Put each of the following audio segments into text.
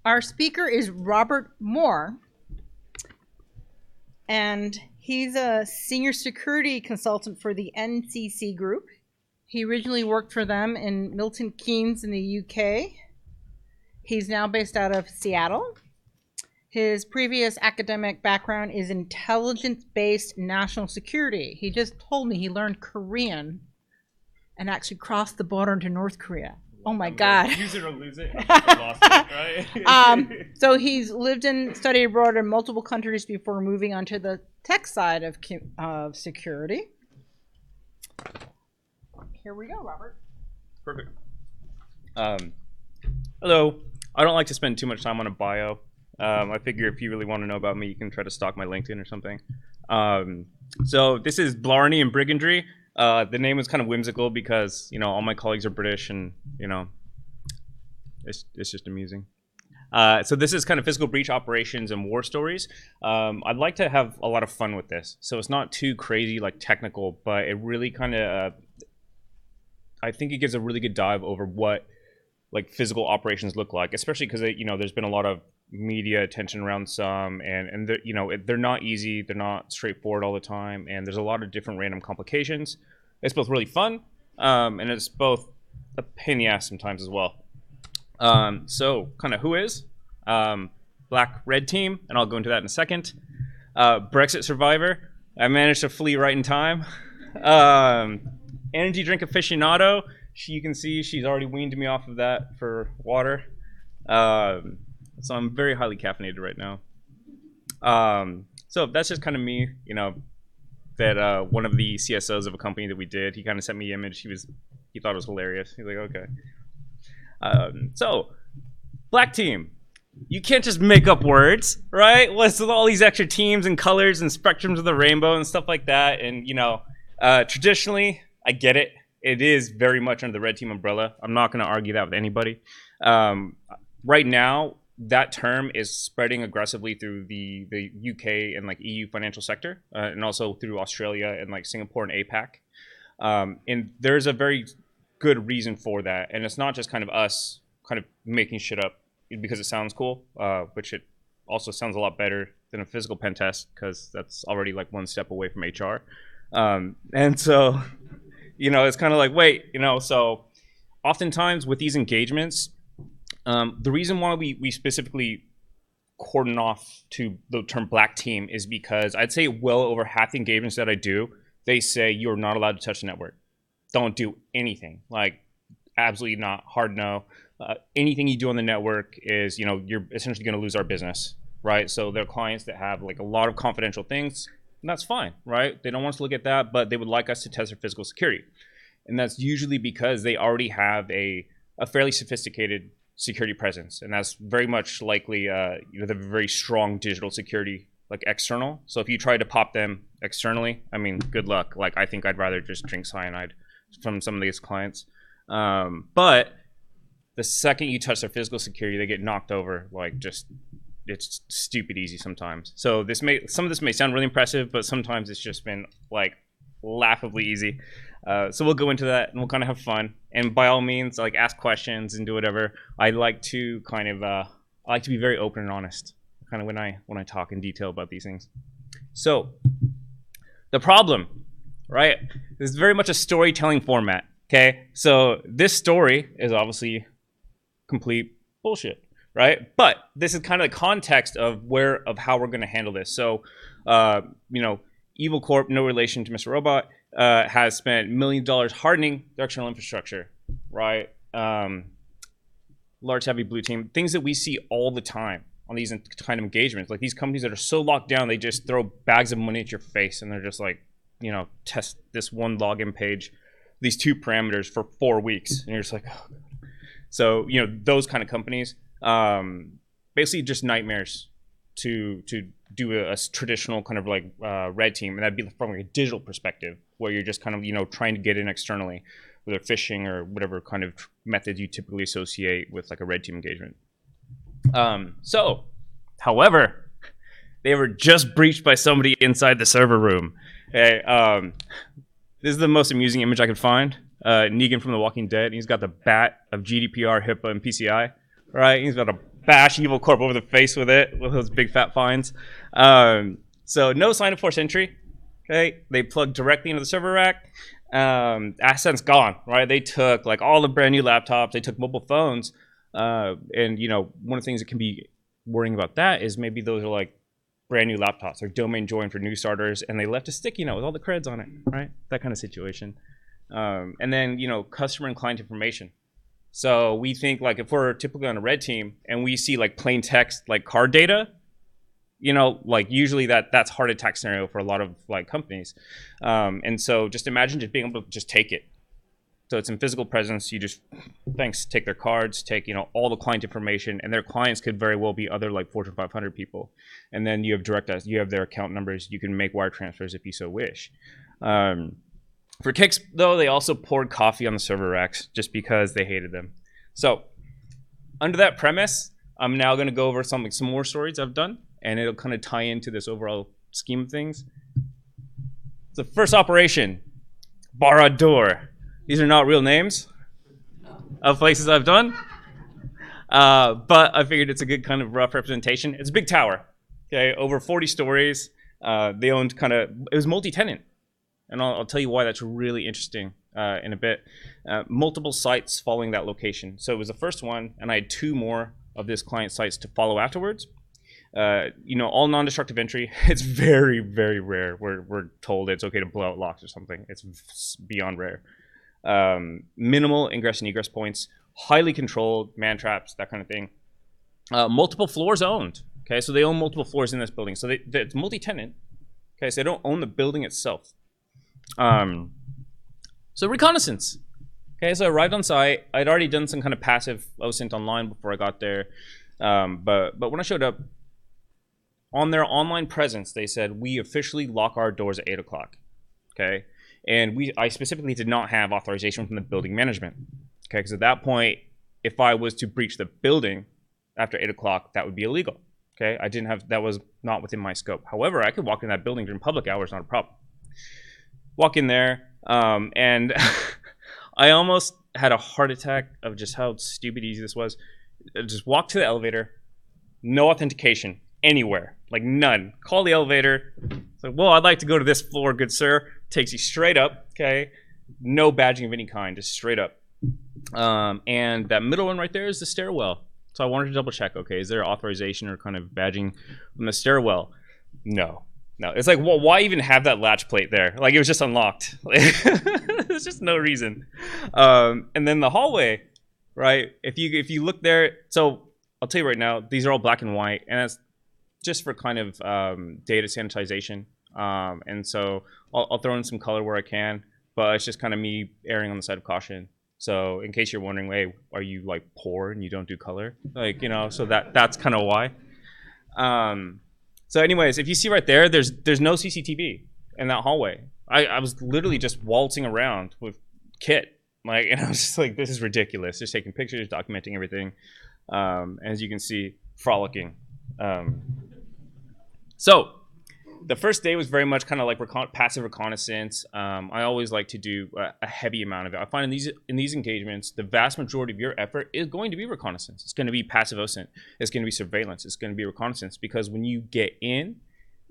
Our speaker is Robert Moore, and he's a senior security consultant for the NCC Group. He originally worked for them in Milton Keynes in the UK. He's now based out of Seattle. His previous academic background is intelligence-based national security. He just told me he learned Korean and actually crossed the border into North Korea. Oh my God. Use it or lose it. I lost it, right? So he's lived and studied abroad in multiple countries before moving onto the tech side of security. Here we go, Robert. Perfect. Hello. I don't like to spend too much time on a bio. I figure if you really want to know about me, you can try to stalk my LinkedIn or something. So this is Blarney and Brigandry. The name was kind of whimsical because, you know, all my colleagues are British and, you know, it's just amusing. So this is kind of physical breach operations and war stories. I'd like to have a lot of fun with this. So it's not too crazy, like technical, but it really kind of, I think it gives a really good dive over what like physical operations look like, especially because, you know, there's been a lot of media attention around some, and you know, they're not easy, they're not straightforward all the time, and there's a lot of different random complications. It's both really fun, and it's both a pain in the ass sometimes as well. So kind of who is Black Red Team, and I'll go into that in a second. Brexit survivor. I managed to flee right in time. Energy drink aficionado. You can see she's already weaned me off of that for water. So I'm very highly caffeinated right now. So that's just kind of me, you know, that one of the CSOs of a company that we did, he kind of sent me the image. He thought it was hilarious. He's like, okay. So Black Team, you can't just make up words, right? What's with all these extra teams and colors and spectrums of the rainbow and stuff like that? And, you know, traditionally, I get it. It is very much under the Red Team umbrella. I'm not going to argue that with anybody. Right now, that term is spreading aggressively through the UK and like EU financial sector, and also through Australia and like Singapore and APAC. And there's a very good reason for that. And it's not just kind of us kind of making shit up because it sounds cool, which it also sounds a lot better than a physical pen test because that's already like one step away from HR. And so, you know, it's kind of like, wait, you know, so oftentimes with these engagements, the reason why we specifically cordon off to the term Black Team is because I'd say well over half the engagements that I do, they say you're not allowed to touch the network. Don't do anything. Like, absolutely not. Hard no. Anything you do on the network is, you know, you're essentially going to lose our business, right? So there are clients that have like a lot of confidential things, and that's fine, right? They don't want us to look at that, but they would like us to test their physical security. And that's usually because they already have a fairly sophisticated security presence, and that's very much likely you know, they have a very strong digital security, like external. So if you try to pop them externally, I mean, good luck. Like, I think I'd rather just drink cyanide from some of these clients. But the second you touch their physical security, they get knocked over. Like, just, it's stupid easy sometimes. So some of this may sound really impressive, but sometimes it's just been like laughably easy. So we'll go into that and we'll kind of have fun. And by all means, like, ask questions and do whatever. I like to kind of, I like to be very open and honest, kind of when I talk in detail about these things. So the problem, right? This is very much a storytelling format. Okay, so this story is obviously complete bullshit, right? But this is kind of the context of how we're going to handle this. So, you know, Evil Corp, no relation to Mr. Robot, has spent millions of dollars hardening their external infrastructure, right? Large heavy blue team, things that we see all the time on these kind of engagements, like these companies that are so locked down, they just throw bags of money at your face and they're just like, you know, test this one login page, these 2 parameters for 4 weeks, and you're just like, oh. So, you know, those kind of companies, basically just nightmares to do a traditional kind of like red team, and that'd be from like a digital perspective, where you're just kind of, you know, trying to get in externally, whether phishing or whatever kind of methods you typically associate with like a red team engagement. So, however, they were just breached by somebody inside the server room. Okay, this is the most amusing image I could find. Negan from The Walking Dead. He's got the bat of GDPR, HIPAA, and PCI. Right? He's got a bash Evil Corp over the face with it, with those big fat fines. So no sign of forced entry. Okay, they plugged directly into the server rack. Assets gone, right? They took like all the brand new laptops. They took mobile phones. And you know, one of the things that can be worrying about that is maybe those are like brand new laptops or domain joined for new starters, and they left a sticky note with all the creds on it, right? That kind of situation. And then, you know, customer and client information. So we think like if we're typically on a red team and we see like plain text like card data, you know, like usually that's heart attack scenario for a lot of like companies. And so just imagine just being able to just take it. So it's in physical presence. You just take their cards, take, you know, all the client information, and their clients could very well be other like Fortune 500 people. And then you have you have their account numbers. You can make wire transfers if you so wish. For kicks, though, they also poured coffee on the server racks just because they hated them. So under that premise, I'm now going to go over some more stories I've done, and it'll kind of tie into this overall scheme of things. The first operation, Barad Dur. These are not real names of places I've done, but I figured it's a good kind of rough representation. It's a big tower, okay, over 40 stories. They owned it was multi-tenant, and I'll tell you why that's really interesting in a bit. Multiple sites following that location. So it was the first one, and I had 2 more of this client sites to follow afterwards. You know, all non-destructive entry. It's very, very rare. We're told it's okay to blow out locks or something. It's beyond rare. Minimal ingress and egress points, highly controlled, man traps, that kind of thing. Multiple floors owned. Okay, so they own multiple floors in this building. So it's multi-tenant. Okay, so they don't own the building itself. So reconnaissance. Okay, so I arrived on site. I'd already done some kind of passive OSINT online before I got there. But when I showed up, on their online presence, they said, we officially lock our doors at 8 o'clock. Okay. And I specifically did not have authorization from the building management. Okay. Because at that point, if I was to breach the building after 8 o'clock, that would be illegal. Okay. That was not within my scope. However, I could walk in that building during public hours, not a problem. Walk in there, and I almost had a heart attack of just how stupid easy this was. Just walk to the elevator, no authentication anywhere, like none. Call the elevator. It's like, well, I'd like to go to this floor, good sir. Takes you straight up, okay? No badging of any kind, just straight up. And that middle one right there is the stairwell. So I wanted to double check, okay, is there authorization or kind of badging from the stairwell? No. It's like, well, why even have that latch plate there? Like, it was just unlocked. There's just no reason. And then the hallway, right? If you look there, so I'll tell you right now, these are all black and white, and that's just for kind of data sanitization. And so I'll throw in some color where I can, but it's just kind of me erring on the side of caution. So in case you're wondering, hey, are you like poor and you don't do color? Like, you know, so that's kind of why. So anyways, if you see right there, there's no CCTV in that hallway. I was literally just waltzing around with kit. Like, and I was just like, this is ridiculous. Just taking pictures, documenting everything. As you can see, frolicking. So the first day was very much kind of like passive reconnaissance. I always like to do a heavy amount of it. I find in these engagements, the vast majority of your effort is going to be reconnaissance. It's going to be passive OSINT. It's going to be surveillance. It's going to be reconnaissance, because when you get in,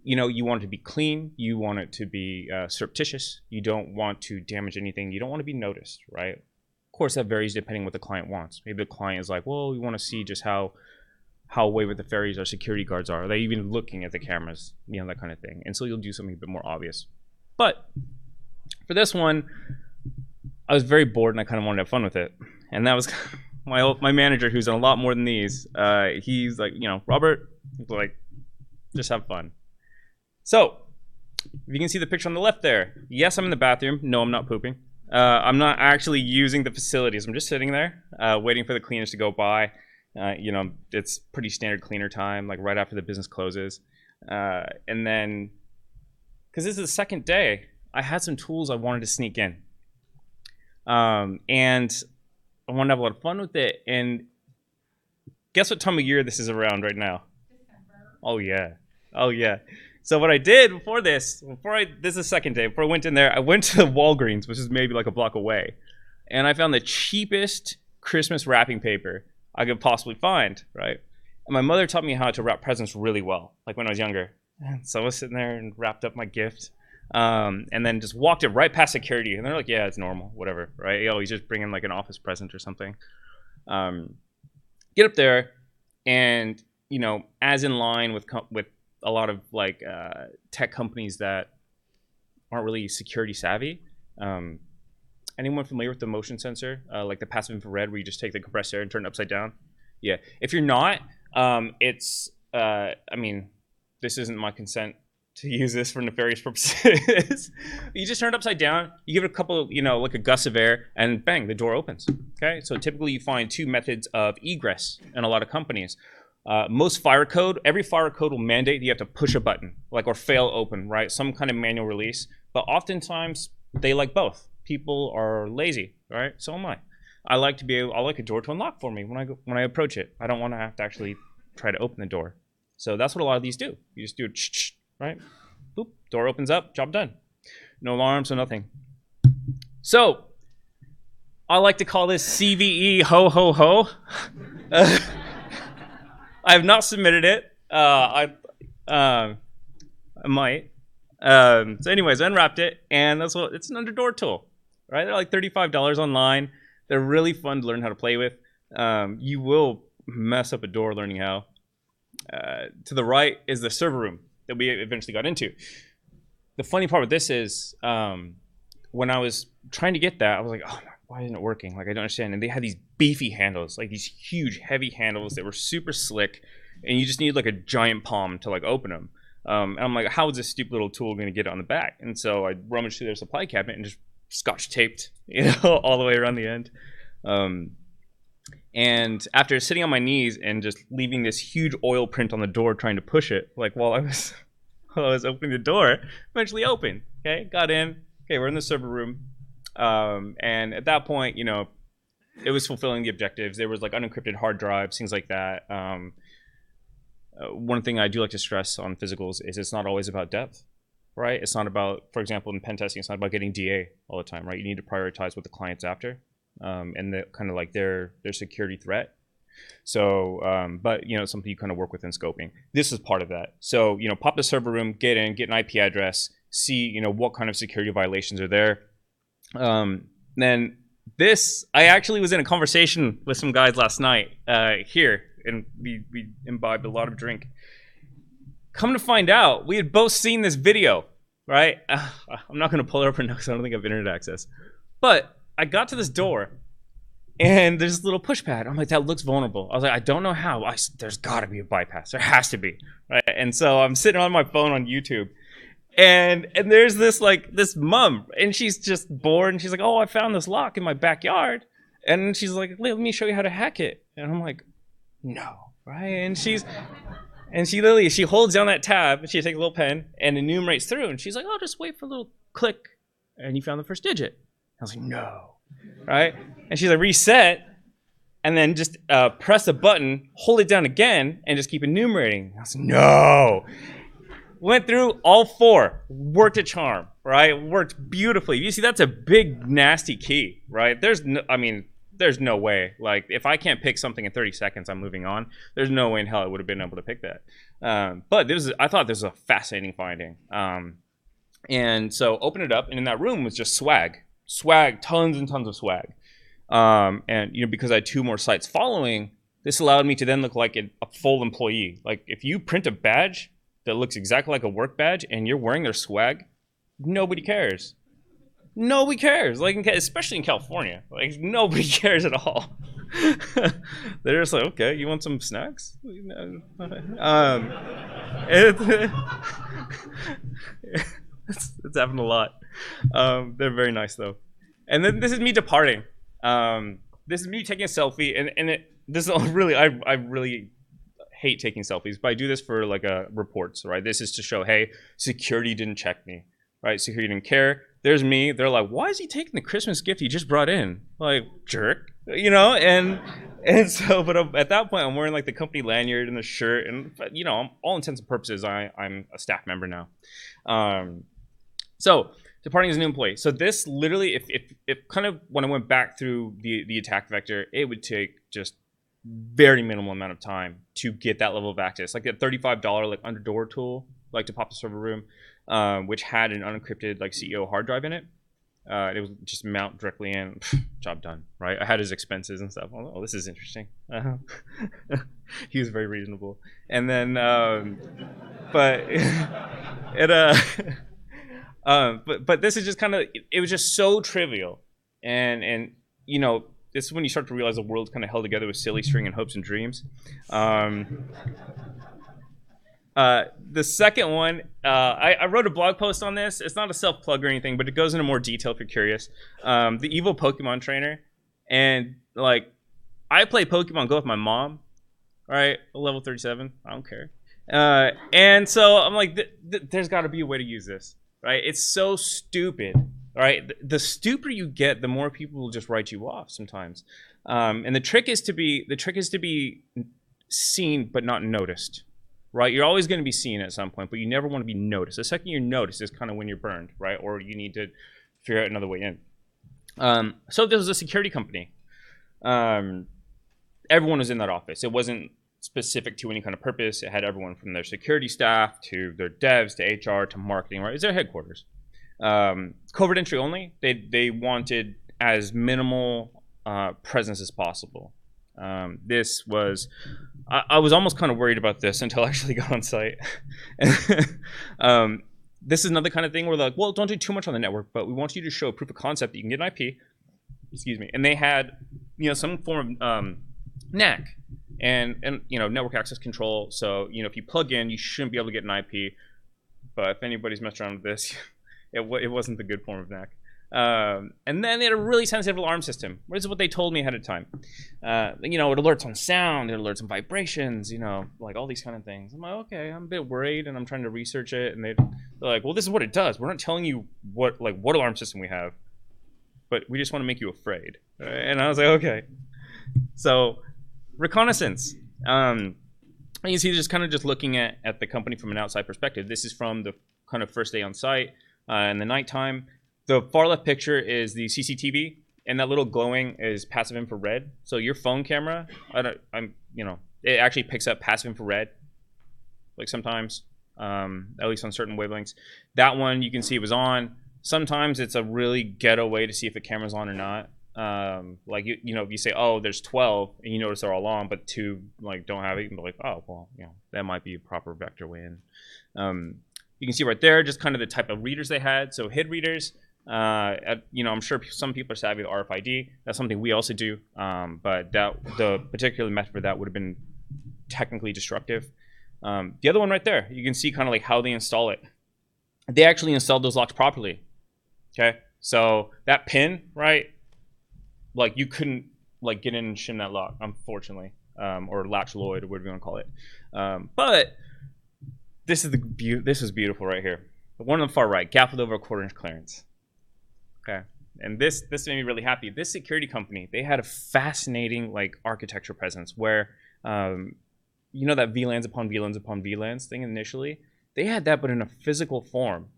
you know, you want it to be clean. You want it to be surreptitious. You don't want to damage anything. You don't want to be noticed, right? Of course, that varies depending on what the client wants. Maybe the client is like, well, we want to see just how away with the ferries our security guards are. Are they even looking at the cameras? You know, that kind of thing. And so you'll do something a bit more obvious. But for this one, I was very bored and I kind of wanted to have fun with it. And that was my manager, who's done a lot more than these. He's like, you know, Robert, like, just have fun. So if you can see the picture on the left there, yes, I'm in the bathroom. No, I'm not pooping. I'm not actually using the facilities. I'm just sitting there waiting for the cleaners to go by. You know, it's pretty standard cleaner time, like right after the business closes. And then, because this is the second day, I had some tools I wanted to sneak in. And I wanted to have a lot of fun with it. And guess what time of year this is around right now? December. Oh, yeah. Oh, yeah. So what I did before this is the second day, before I went in there, I went to Walgreens, which is maybe like a block away. And I found the cheapest Christmas wrapping paper I could possibly find, right? And my mother taught me how to wrap presents really well, like when I was younger. So I was sitting there and wrapped up my gift, and then just walked it right past security. And they're like, yeah, it's normal, whatever, right? Oh, he's just bringing like an office present or something. Get up there, and, you know, as in line with a lot of like tech companies that aren't really security savvy. Anyone familiar with the motion sensor, like the passive infrared, where you just take the compressed air and turn it upside down? Yeah. If you're not, it's, I mean, this isn't my consent to use this for nefarious purposes. You just turn it upside down, you give it a couple, you know, like a gust of air, and bang, the door opens. Okay. So typically you find two methods of egress in a lot of companies. Most fire code, every fire code will mandate that you have to push a button, like, or fail open, right? Some kind of manual release. But oftentimes they like both. People are lazy, right? So am I. I like a door to unlock for me when I approach it. I don't want to have to actually try to open the door. So that's what a lot of these do. You just do it, right? Boop, door opens up, job done. No alarms, no nothing. So I like to call this CVE ho ho ho. I have not submitted it. I might. So anyways, I unwrapped it, and it's an under door tool, right? They're like $35 online. They're really fun to learn how to play with. You will mess up a door learning how. To the right is the server room that we eventually got into. The funny part with this is when I was trying to get that, I was like, oh, why isn't it working? Like, I don't understand. And they had these beefy handles, like these huge, heavy handles that were super slick, and you just need like a giant palm to like open them. And I'm like, how is this stupid little tool going to get it on the back? And so I rummaged through their supply cabinet and just scotch taped, you know, all the way around the end. And after sitting on my knees and just leaving this huge oil print on the door trying to push it, like while I was opening the door, eventually opened. Okay, got in. Okay, we're in the server room. And at that point, you know, it was fulfilling the objectives. There was like unencrypted hard drives, things like that. One thing I do like to stress on physicals is it's not always about depth, right? It's not about, for example, in pen testing, it's not about getting DA all the time, right? You need to prioritize what the client's after, and the kind of like their security threat. So, but you know, something you kind of work with in scoping. This is part of that. So, you know, pop the server room, get in, get an IP address, see, you know, what kind of security violations are there. Then this, I actually was in a conversation with some guys last night here, and we imbibed a lot of drink. Come to find out, we had both seen this video, right? I'm not going to pull it up right now because I don't think I have internet access. But I got to this door, and there's this little push pad. I'm like, that looks vulnerable. I was like, I don't know how. There's got to be a bypass. There has to be, right? And so I'm sitting on my phone on YouTube, and there's this mom, and she's just bored, and she's like, oh, I found this lock in my backyard, and she's like, let me show you how to hack it. And I'm like, no, right? And she holds down that tab, and she takes a little pen and enumerates through, and she's like, oh, just wait for a little click, and you found the first digit. I was like, no, right? And she's like, reset, and then just press a button, hold it down again, and just keep enumerating. I was like, no. Went through all four, worked a charm, right? Worked beautifully. You see, that's a big, nasty key, right? There's no way. Like, if I can't pick something in 30 seconds, I'm moving on. There's no way in hell I would have been able to pick that. But I thought this was a fascinating finding. And so open it up, and in that room was just swag, tons and tons of swag. And you know, because I had 2 more sites following, this allowed me to then look like a full employee. Like, if you print a badge that looks exactly like a work badge and you're wearing their swag, nobody cares. Nobody cares, like especially in California. Like, nobody cares at all. They're just like, okay, you want some snacks? It's happened a lot. They're very nice though. And then this is me departing. This is me taking a selfie, I really hate taking selfies, but I do this for like reports, right? This is to show, hey, security didn't check me, right? Security didn't care. There's me. They're like, why is he taking the Christmas gift he just brought in? Like, jerk, you know? And so, but at that point, I'm wearing like the company lanyard and the shirt, and you know, all intents and purposes, I'm a staff member now. So departing as a new employee. So this literally, if kind of when I went back through the attack vector, it would take just very minimal amount of time to get that level of access. Like that $35 like underdoor tool, like to pop the server room, which had an unencrypted like CEO hard drive in it. It was just mount directly in, job done, right? I had his expenses and stuff. Oh, this is interesting. He was very reasonable. And then, but it, but this is just kind of, it was just so trivial. And you know, this is when you start to realize the world's kind of held together with silly string and hopes and dreams. The second one, I wrote a blog post on this. It's not a self-plug or anything, but it goes into more detail if you're curious. The evil Pokemon trainer. And, like, I play Pokemon Go with my mom. All right, level 37. I don't care. And so I'm like, there's got to be a way to use this, right? It's so stupid, right? The stupider you get, the more people will just write you off sometimes. And the trick is to be seen but not noticed. Right, you're always going to be seen at some point, but you never want to be noticed. The second you're noticed is kind of when you're burned, right? Or you need to figure out another way in. So this was a security company. Everyone was in that office. It wasn't specific to any kind of purpose. It had everyone from their security staff to their devs to HR to marketing, right? It's their headquarters. Covert entry only. They wanted as minimal presence as possible. This was... I was almost kind of worried about this until I actually got on site. This is another kind of thing where they're like, well, don't do too much on the network, but we want you to show proof of concept that you can get an IP. Excuse me. And they had, you know, some form of NAC and you know, network access control. So, you know, if you plug in, you shouldn't be able to get an IP. But if anybody's messed around with this, it wasn't the good form of NAC. And then they had a really sensitive alarm system. This is what they told me ahead of time. You know, it alerts on sound, it alerts on vibrations, you know, like all these kind of things. I'm like, okay, I'm a bit worried, and I'm trying to research it. And they're like, well, this is what it does. We're not telling you what alarm system we have, but we just want to make you afraid. And I was like, okay. So, reconnaissance. You see, just kind of just looking at the company from an outside perspective. This is from the kind of first day on site in the nighttime. The far left picture is the CCTV, and that little glowing is passive infrared. So your phone camera, you know, it actually picks up passive infrared, like sometimes, at least on certain wavelengths. That one you can see it was on. Sometimes it's a really ghetto way to see if the camera's on or not. Like you know, if you say, oh, there's 12, and you notice they're all on, but 2 like don't have it, you can be like, oh, well, you know, that might be a proper vector way in. You can see right there just kind of the type of readers they had. So HID readers. You know, I'm sure some people are savvy with RFID. That's something we also do, but the particular method for that would have been technically destructive. The other one right there, you can see kind of like how they install it. They actually installed those locks properly. Okay, so that pin, right? Like you couldn't like get in and shim that lock, unfortunately, or latch Lloyd, or whatever you want to call it. But this is beautiful right here. The one on the far right, gap with over a 1/4 inch clearance. Okay, and this made me really happy. This security company, they had a fascinating like architecture presence where, you know, that VLANs upon VLANs upon VLANs thing initially, they had that but in a physical form,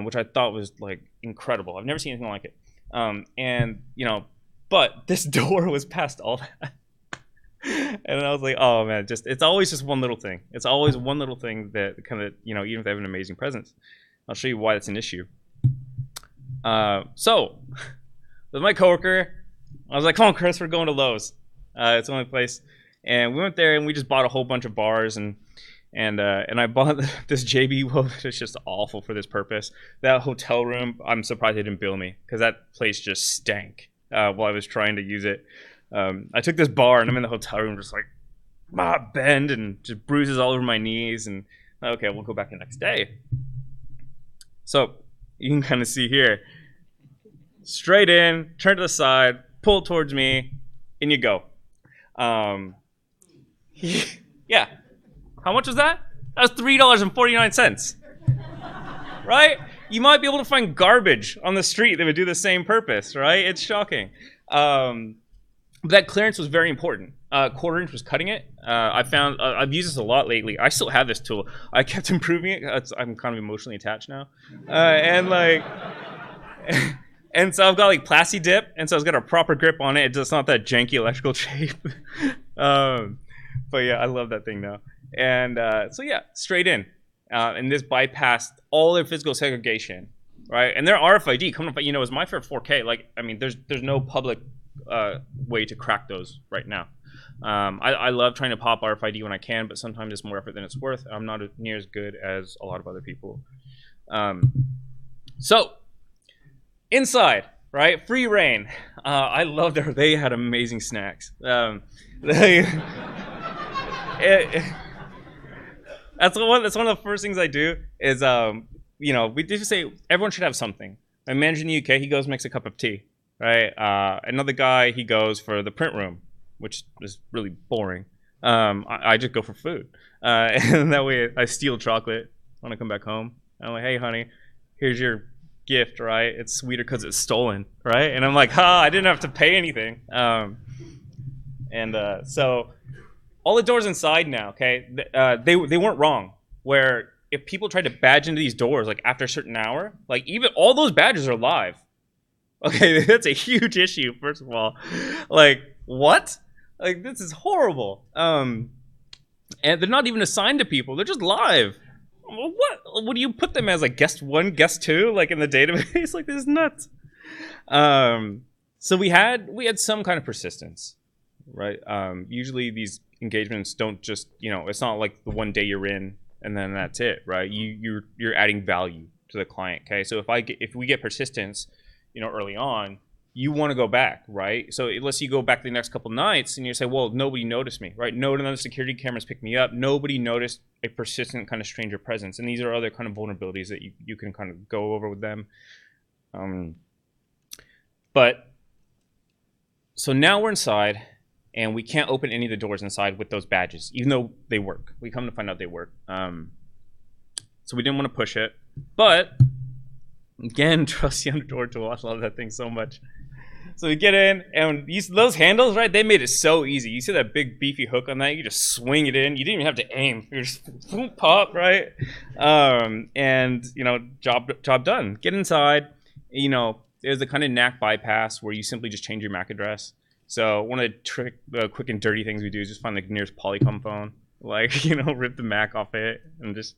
which I thought was like incredible. I've never seen anything like it. And you know, but this door was past all that. And I was like, oh man, it's always just one little thing. It's always one little thing that kind of, you know, even if they have an amazing presence. I'll show you why that's an issue. So, with my coworker, I was like, come on, Chris, we're going to Lowe's. It's the only place. And we went there and we just bought a whole bunch of bars and I bought this JB Woe that's just awful for this purpose. That hotel room, I'm surprised they didn't bill me because that place just stank while I was trying to use it. I took this bar and I'm in the hotel room just like, bend and just bruises all over my knees. And okay, we'll go back the next day. So you can kind of see here, straight in, turn to the side, pull towards me, and you go. Yeah. How much was that? That was $3.49. Right? You might be able to find garbage on the street that would do the same purpose, right? It's shocking. That clearance was very important. 1/4 inch was cutting it. I've used this a lot lately. I still have this tool. I kept improving it. I'm kind of emotionally attached now. And so I've got like Plasti Dip, and so it's got a proper grip on it. It's just not that janky electrical shape. But yeah, I love that thing now. And so yeah, straight in. And this bypassed all their physical segregation, right? And their RFID coming up, is my for 4K. Like, I mean, there's no public way to crack those right now. I love trying to pop RFID when I can, but sometimes it's more effort than it's worth. I'm not near as good as a lot of other people. So inside, right? Free reign. I love that they had amazing snacks. That's one of the first things I do is, we just say everyone should have something. My manager in the UK, he goes makes a cup of tea, right? Another guy, he goes for the print room, which is really boring. I just go for food. And that way I steal chocolate when I come back home. I'm like, hey, honey, here's your gift, right? It's sweeter because it's stolen, right? And I'm like, I didn't have to pay anything. So all the doors inside now, okay, they weren't wrong. Where if people tried to badge into these doors, like after a certain hour, like even all those badges are live. Okay, that's a huge issue, first of all. Like, what? Like, this is horrible. And they're not even assigned to people. They're just live. What do you put them as, like guest 1, guest 2, like in the database? Like, this is nuts. So we had some kind of persistence, right? Usually these engagements don't just, it's not like the one day you're in and then that's it, right? You're adding value to the client. Okay, so if we get persistence, early on, you want to go back, right? So unless you go back the next couple nights and you say, well, nobody noticed me, right? No other security cameras picked me up. Nobody noticed a persistent kind of stranger presence. And these are other kind of vulnerabilities that you can kind of go over with them. But so now we're inside and we can't open any of the doors inside with those badges, even though they work. We come to find out they work. So we didn't want to push it, but again, trust the underdoor tool. I love that thing so much. So we get in, and those handles, right? They made it so easy. You see that big beefy hook on that? You just swing it in. You didn't even have to aim. You just pop, right? And job done. Get inside. There's the kind of NAC bypass where you simply just change your MAC address. So one of the quick and dirty things we do is just find the nearest Polycom phone, rip the MAC off it, and just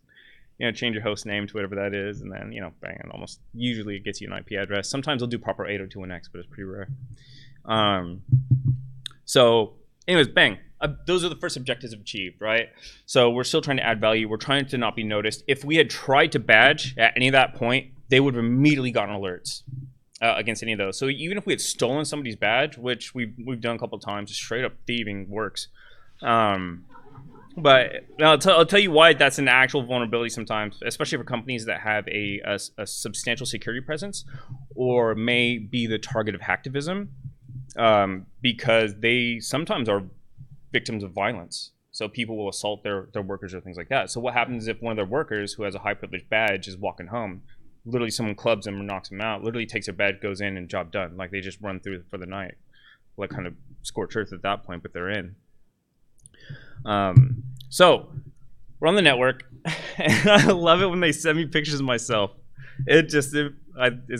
change your host name to whatever that is, and then, bang, and almost usually it gets you an IP address. Sometimes they'll do proper 802.1x, but it's pretty rare. So anyways, bang. Those are the first objectives achieved, right? So we're still trying to add value. We're trying to not be noticed. If we had tried to badge at any of that point, they would have immediately gotten alerts against any of those. So even if we had stolen somebody's badge, which we've done a couple of times, just straight up thieving works. But I'll tell you why that's an actual vulnerability sometimes, especially for companies that have a substantial security presence or may be the target of hacktivism, because they sometimes are victims of violence. So people will assault their workers or things like that. So what happens if one of their workers who has a high privilege badge is walking home, literally someone clubs him or knocks him out, literally takes their badge, goes in, and job done. Like, they just run through for the night. Like, kind of scorched earth at that point, but they're in. So we're on the network, and I love it when they send me pictures of myself. It's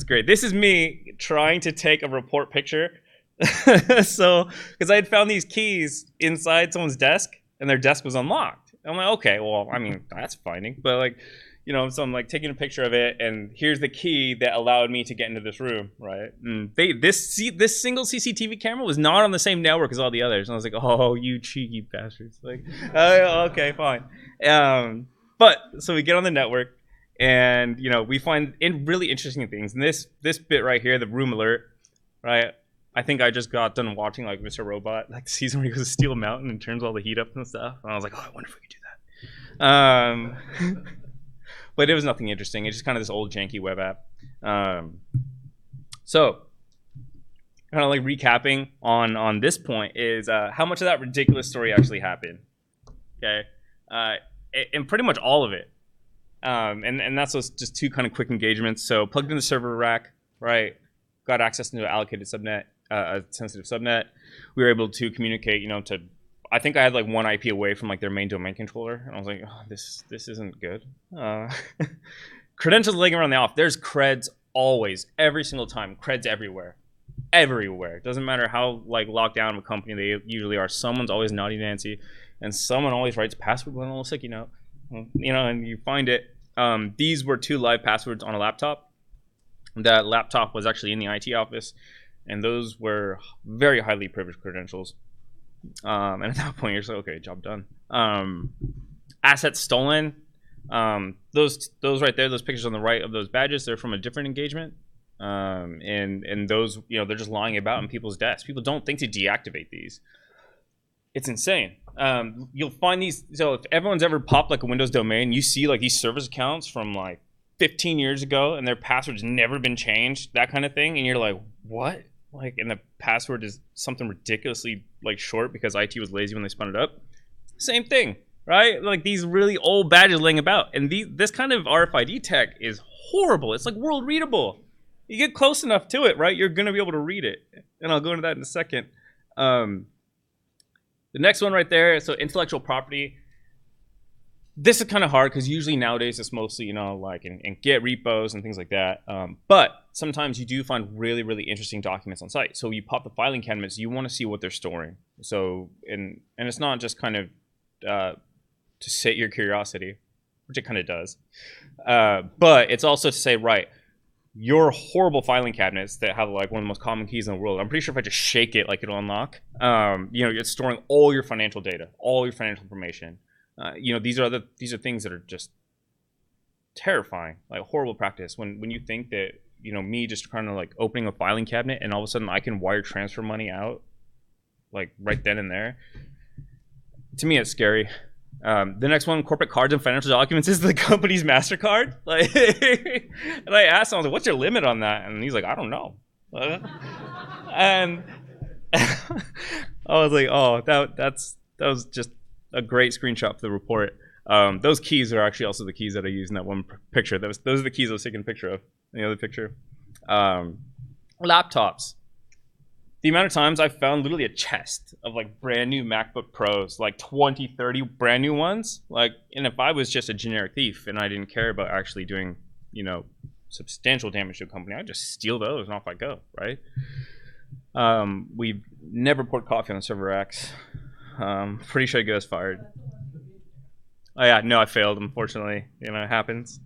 great. This is me trying to take a report picture. So, because I had found these keys inside someone's desk, and their desk was unlocked. I'm like, okay, well, I mean, that's finding, but like, so I'm like taking a picture of it, and here's the key that allowed me to get into this room, right? And this single CCTV camera was not on the same network as all the others, and I was like, oh, you cheeky bastards! Like, okay, fine. But so we get on the network, and we find really interesting things. And this bit right here, the room alert, right? I think I just got done watching like Mr. Robot, like the season where he goes to steal a mountain and turns all the heat up and stuff, and I was like, oh, I wonder if we could do that. But it was nothing interesting. It's just kind of this old janky web app. So, kind of like recapping on this point is how much of that ridiculous story actually happened. Okay, and pretty much all of it. And that's just two kind of quick engagements. So plugged in the server rack, right? Got access to an allocated subnet, a sensitive subnet. We were able to communicate, to. I think I had like one IP away from like their main domain controller, and I was like, oh, this isn't good. Credentials laying around the off. There's creds always, every single time. Creds everywhere. everywhere. It doesn't matter how like locked down of a company they usually are. Someone's always naughty Nancy, and someone always writes password on a little sticky note. And you find it. These were 2 live passwords on a laptop. That laptop was actually in the IT office, and those were very highly privileged credentials. And at that point, you're just like, okay, job done. Assets stolen. Those right there, those pictures on the right of those badges, they're from a different engagement. And those, they're just lying about in people's desks. People don't think to deactivate these. It's insane. You'll find these. So if everyone's ever popped like a Windows domain, you see like these service accounts from like 15 years ago, and their password's never been changed, that kind of thing, and you're like, what? Like, and the password is something ridiculously like short because IT was lazy when they spun it up. Same thing, right? Like these really old badges laying about, and this kind of RFID tech is horrible. It's like world readable. You get close enough to it, right? You're gonna be able to read it, and I'll go into that in a second. The next one right there, so intellectual property. This is kind of hard because usually nowadays it's mostly, like in Git repos and things like that. But sometimes you do find really, really interesting documents on site. So you pop the filing cabinets, you want to see what they're storing. So, and it's not just kind of to sate your curiosity, which it kind of does. But it's also to say, right, your horrible filing cabinets that have like one of the most common keys in the world. I'm pretty sure if I just shake it, like it'll unlock. It's storing all your financial data, all your financial information. These are things that are just terrifying, like horrible practice. When you think that, me just kind of like opening a filing cabinet and all of a sudden I can wire transfer money out, like right then and there. To me, it's scary. The next one, corporate cards and financial documents, is the company's MasterCard. Like, and I asked him, I was like, "What's your limit on that?" And he's like, "I don't know." And I was like, "Oh, that was just a great screenshot for the report." Those keys are actually also the keys that I used in that one picture. Those are the keys I was taking a picture of in the other picture. Laptops. The amount of times I've found literally a chest of like brand new MacBook Pros, like 20, 30 brand new ones. Like, and if I was just a generic thief and I didn't care about actually doing, substantial damage to a company, I'd just steal those and off I go, right? We've never poured coffee on the server X. Pretty sure I get us fired. Oh yeah, no, I failed, unfortunately. It happens.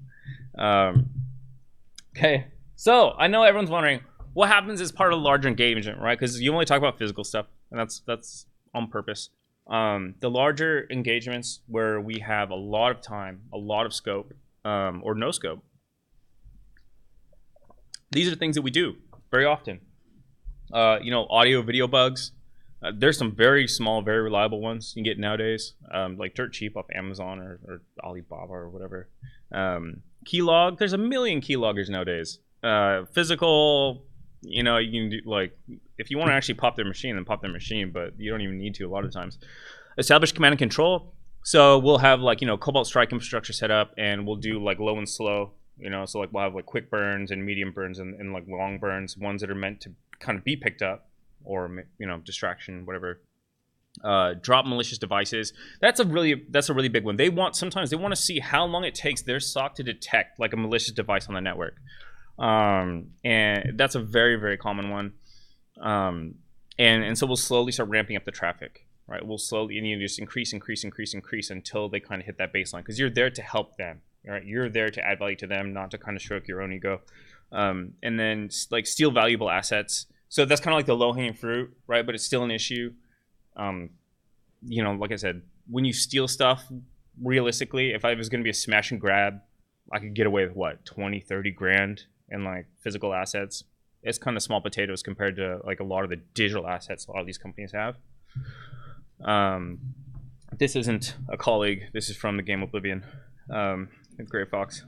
Okay, so I know everyone's wondering, what happens as part of a larger engagement, right? Because you only talk about physical stuff, and that's on purpose. The larger engagements where we have a lot of time, a lot of scope, or no scope, these are things that we do very often. Audio, video bugs. There's some very small, very reliable ones you can get nowadays, like dirt cheap off Amazon or Alibaba or whatever. Keylog, there's a million keyloggers nowadays. Physical, you can do, like, if you want to actually pop their machine, then pop their machine, but you don't even need to a lot of times. Establish command and control. So we'll have like, Cobalt Strike infrastructure set up, and we'll do like low and slow, so like we'll have like quick burns and medium burns and like long burns, ones that are meant to kind of be picked up, or distraction, whatever. Drop malicious devices. That's a really big one. Sometimes they want to see how long it takes their SOC to detect like a malicious device on the network. And that's a very, very common one. And so we'll slowly start ramping up the traffic, right? We'll slowly, and just increase until they kind of hit that baseline, because you're there to help them, right? You're there to add value to them, not to kind of stroke your own ego. And then like steal valuable assets. So that's kind of like the low-hanging fruit, right? But it's still an issue. Like I said, when you steal stuff, realistically, if I was going to be a smash and grab, I could get away with what, 20, 30 grand in like physical assets. It's kind of small potatoes compared to like a lot of the digital assets a lot of these companies have. This isn't a colleague. This is from the game Oblivion. Gray Fox.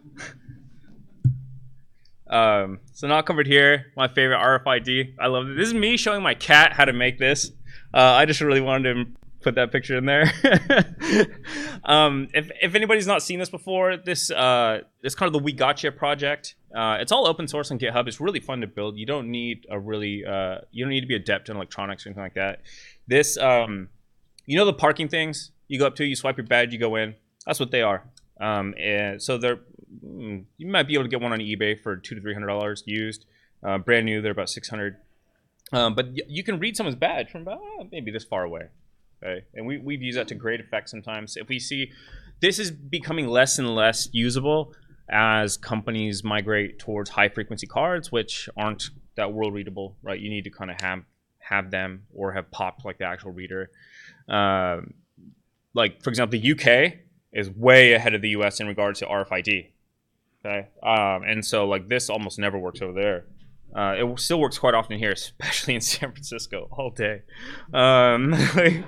So not covered here. My favorite RFID. I love it. This is me showing my cat how to make this. I just really wanted to put that picture in there. If anybody's not seen this before, this it's kind of the We Gotcha project. It's all open source on GitHub. It's really fun to build. You don't need a really you don't need to be adept in electronics or anything like that. This the parking things you go up to, you swipe your badge, you go in. That's what they are. And so they're you might be able to get one on eBay for $200 to $300 used. Brand new, they're about $600. But you can read someone's badge from about maybe this far away. Okay? And we've used that to great effect sometimes. If we see this is becoming less and less usable as companies migrate towards high frequency cards, which aren't that world readable, right? You need to kind of have them or have popped like the actual reader. Like, for example, the UK is way ahead of the US in regards to RFID. Okay. And so like this almost never works over there. It still works quite often here, especially in San Francisco all day. Like,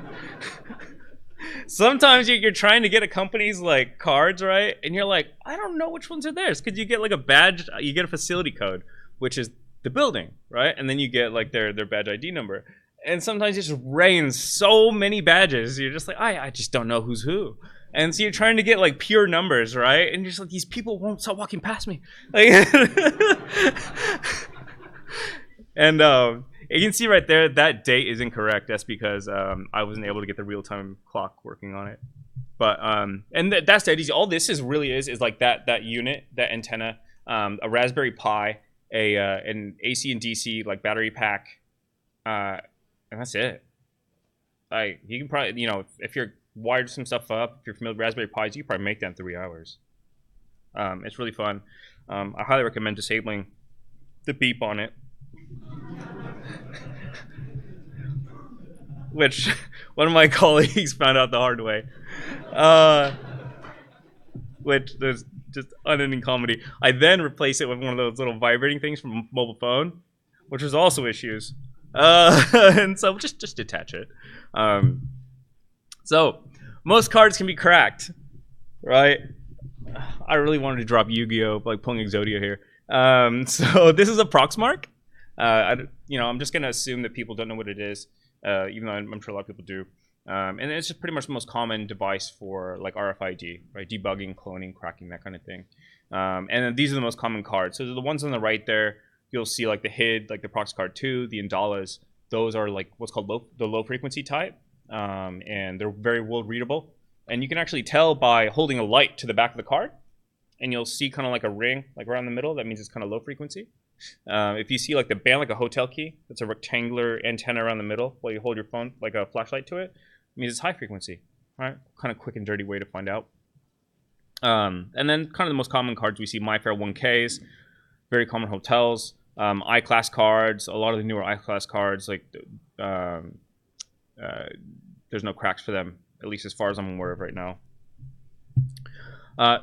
sometimes you're trying to get a company's like cards, right? And you're like, I don't know which ones are theirs. Because you get like a badge, you get a facility code, which is the building, right? And then you get like their badge ID number. And sometimes it just rains so many badges. You're just like, I just don't know who's who. And so you're trying to get like pure numbers, right? And you're just like, these people won't stop walking past me. Like, and you can see right there that date is incorrect. That's because I wasn't able to get the real-time clock working on it. But and that's dead easy. All this is like that unit, that antenna, a Raspberry Pi, an AC and DC like battery pack, and that's it. Like, you can probably, if you're wired some stuff up, if you're familiar with Raspberry Pis, you can probably make that in 3 hours. It's really fun. I highly recommend disabling the beep on it. Which one of my colleagues found out the hard way. Which there's just unending comedy. I then replaced it with one of those little vibrating things from a mobile phone, which was also issues. And so just detach it. So most cards can be cracked, right? I really wanted to drop Yu-Gi-Oh, like pulling Exodia here. So this is a Proxmark. I'm just gonna assume that people don't know what it is, even though I'm sure a lot of people do. And it's just pretty much the most common device for like RFID, right? Debugging, cloning, cracking, that kind of thing. And then these are the most common cards. So the ones on the right there, you'll see like the HID, like the Prox Card 2, the Indalas. Those are like what's called the low frequency type, and they're very well readable. And you can actually tell by holding a light to the back of the card, and you'll see kind of like a ring like around the middle. That means it's kind of low frequency. If you see like the band, like a hotel key, that's a rectangular antenna around the middle while you hold your phone like a flashlight to it, it means it's high frequency. Right? Kind of quick and dirty way to find out. And then kind of the most common cards we see, MyFair 1Ks, very common hotels, I-class cards, a lot of the newer I-class cards, like there's no cracks for them, at least as far as I'm aware of right now.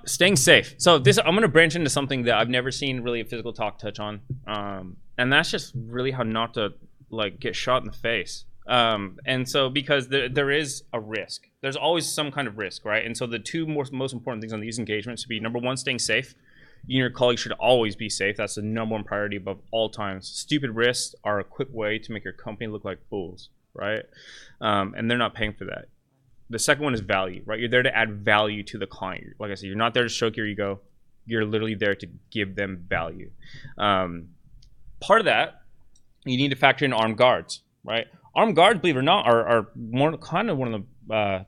Staying safe. So this, I'm going to branch into something that I've never seen really a physical talk touch on. And that's just really how not to like get shot in the face. And so because there is a risk, there's always some kind of risk, right? And so the two most important things on these engagements would be, number one, staying safe. You and your colleagues should always be safe. That's the number one priority above all times. Stupid risks are a quick way to make your company look like fools, right? And they're not paying for that. The second one is value, right? You're there to add value to the client. Like I said, you're not there to stroke your ego. You're literally there to give them value. Part of that, you need to factor in armed guards, right? Armed guards, believe it or not, are one of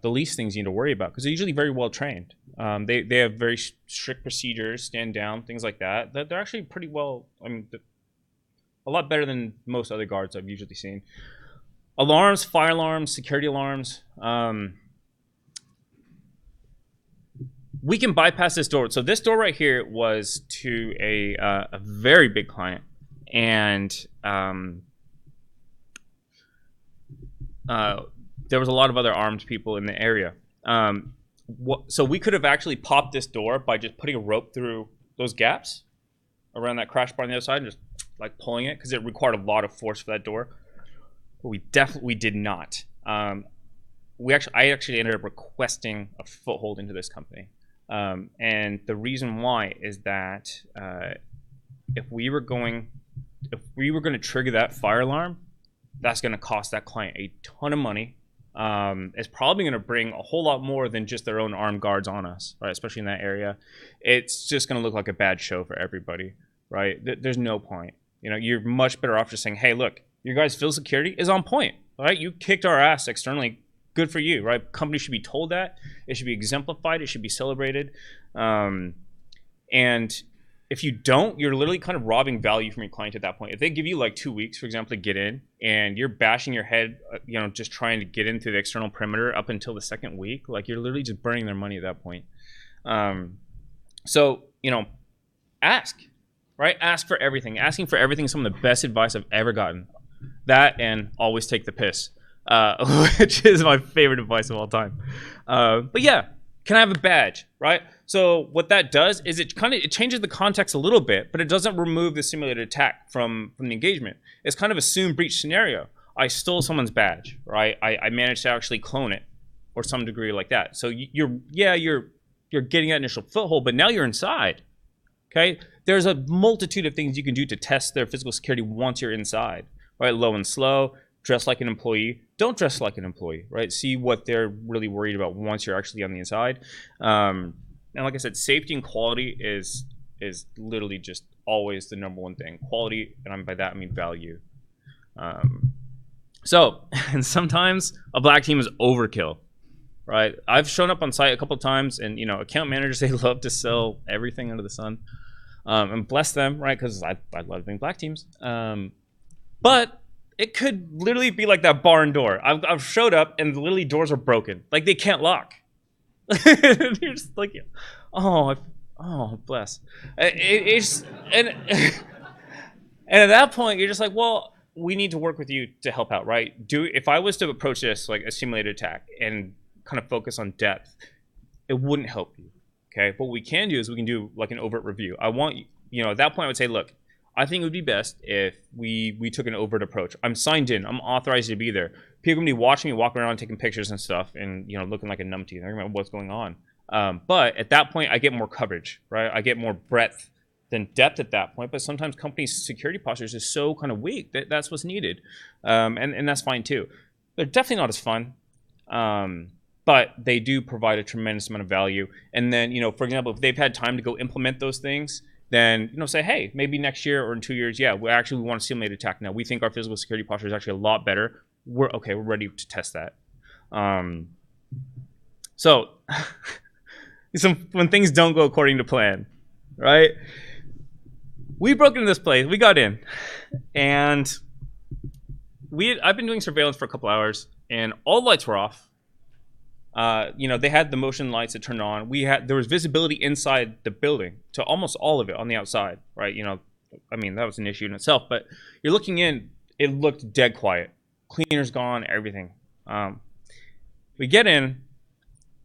the least things you need to worry about, because they're usually very well trained. They have very strict procedures, stand down, things like that. They're actually pretty well, a lot better than most other guards I've usually seen. Alarms, fire alarms, security alarms. We can bypass this door. So this door right here was to a very big client, and there was a lot of other armed people in the area. So we could have actually popped this door by just putting a rope through those gaps around that crash bar on the other side and just like pulling it, because it required a lot of force for that door. But we did not. I actually ended up requesting a foothold into this company. And the reason why is that if we were going to trigger that fire alarm, that's going to cost that client a ton of money. It's probably going to bring a whole lot more than just their own armed guards on us, right? Especially in that area. It's just going to look like a bad show for everybody, right? There's no point. You're much better off just saying, hey, look, your guys' field security is on point, right? You kicked our ass externally. Good for you, right? Companies should be told that. It should be exemplified. It should be celebrated. And if you don't, you're literally kind of robbing value from your client at that point. If they give you like 2 weeks, for example, to get in, and you're bashing your head, just trying to get into the external perimeter up until the second week, like you're literally just burning their money at that point. So, ask, right? Ask for everything. Asking for everything is some of the best advice I've ever gotten. That and always take the piss, which is my favorite advice of all time. But yeah, can I have a badge, right? So what that does is it changes the context a little bit, but it doesn't remove the simulated attack from the engagement. It's kind of assumed breach scenario. I stole someone's badge, right? I managed to actually clone it, or some degree like that. So you're getting that initial foothold, but now you're inside. Okay, there's a multitude of things you can do to test their physical security once you're inside, right? Low and slow, dress like an employee. Don't dress like an employee, right? See what they're really worried about once you're actually on the inside. And like I said, safety and quality is literally just always the number one thing. Quality, and by that I mean value. And sometimes a black team is overkill, right? I've shown up on site a couple of times, and account managers, they love to sell everything under the sun, and bless them, right? Because I love being black teams, but it could literally be like that barn door. I've showed up and literally doors are broken, like they can't lock. You're just like, oh, bless. And at that point, you're just like, well, we need to work with you to help out, right? If I was to approach this like a simulated attack and kind of focus on depth, it wouldn't help you. Okay, what we can do is we can do like an overt review. I want at that point I would say, look, I think it would be best if we took an overt approach. I'm signed in. I'm authorized to be there. People are going to be watching me walk around taking pictures and stuff, and looking like a numpty. They're going to know what's going on. But at that point, I get more coverage, right? I get more breadth than depth at that point. But sometimes companies' security postures is so kind of weak that that's what's needed, and that's fine too. They're definitely not as fun. But they do provide a tremendous amount of value. And then, for example, if they've had time to go implement those things, then, say, hey, maybe next year or in 2 years, yeah, we want to simulate attack now. We think our physical security posture is actually a lot better. We're ready to test that. So when things don't go according to plan, right? We broke into this place. We got in. And I've been doing surveillance for a couple hours, and all the lights were off. They had the motion lights that turned on. There was visibility inside the building to almost all of it on the outside, right? That was an issue in itself, but you're looking in, it looked dead quiet. Cleaner's gone, everything. We get in,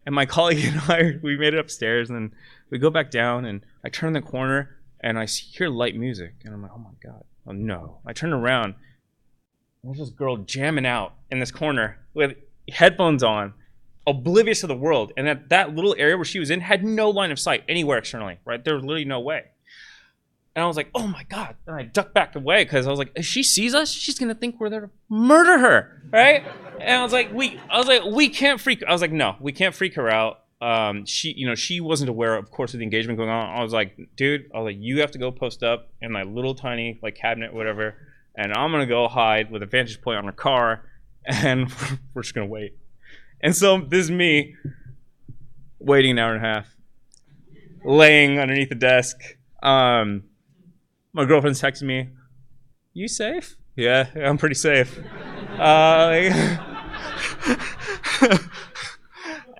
and my colleague and I, we made it upstairs, and then we go back down, and I turn the corner, and I hear light music, and I'm like, oh my God, oh no. I turn around, and there's this girl jamming out in this corner with headphones on, oblivious to the world, and that little area where she was in had no line of sight anywhere externally, right? There was literally no way. And I was like, oh my God. And I ducked back away because I was like, if she sees us, she's gonna think we're there to murder her, right? And I was like, we can't freak. I was like, no, we can't freak her out. She wasn't aware, of course, of the engagement going on. I was like, dude, you have to go post up in my little tiny cabinet, whatever, and I'm gonna go hide with a vantage point on her car, and we're just gonna wait. And so this is me waiting an hour and a half, laying underneath the desk. My girlfriend's texting me, you safe? Yeah, I'm pretty safe.